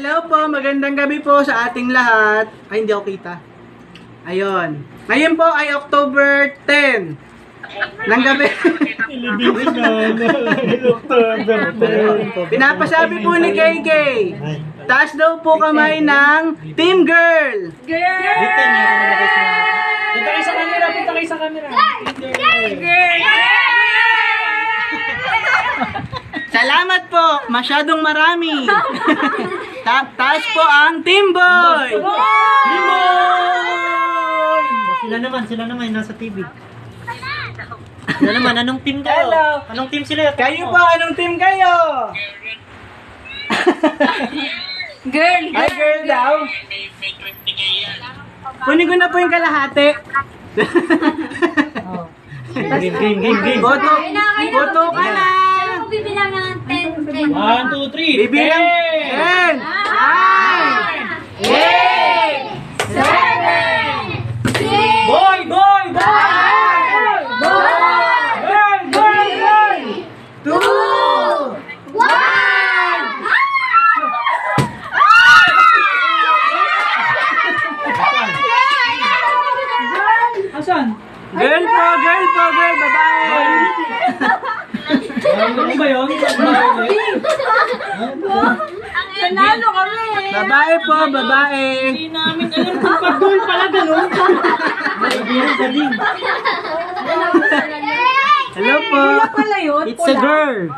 Hello po, magandang gabi po sa ating lahat. Ay, hindi ako kita. Ayun. Ngayon po ay October 10 ng gabi. Pinapasabi po ni KK. Taas daw po kamay ng Team Girl. Dito kayo sa camera, punta kayo sa camera. Salamat po, masyadong marami. Taas po ang Team Boy. Sila naman, nasa TV. Sila naman, anong team kayo? Hello. Anong team sila? Kayo po, anong team kayo? Girl! Ay, girl daw. Kunin ko na po yung kalahati. Game. Boto ka na. Saan mo bibilang ng 10? 1, 2, 3. Bibilang 10, 9, 8, 7, 6, Boy! Girl! 2, 1. Asan? Girl, babae. Ano ba yun? Nanalo kami! Babae po, babae. Hindi namin alam kung pag-goal pala ganun. Galing. Hello po. Pala yun? It's a girl.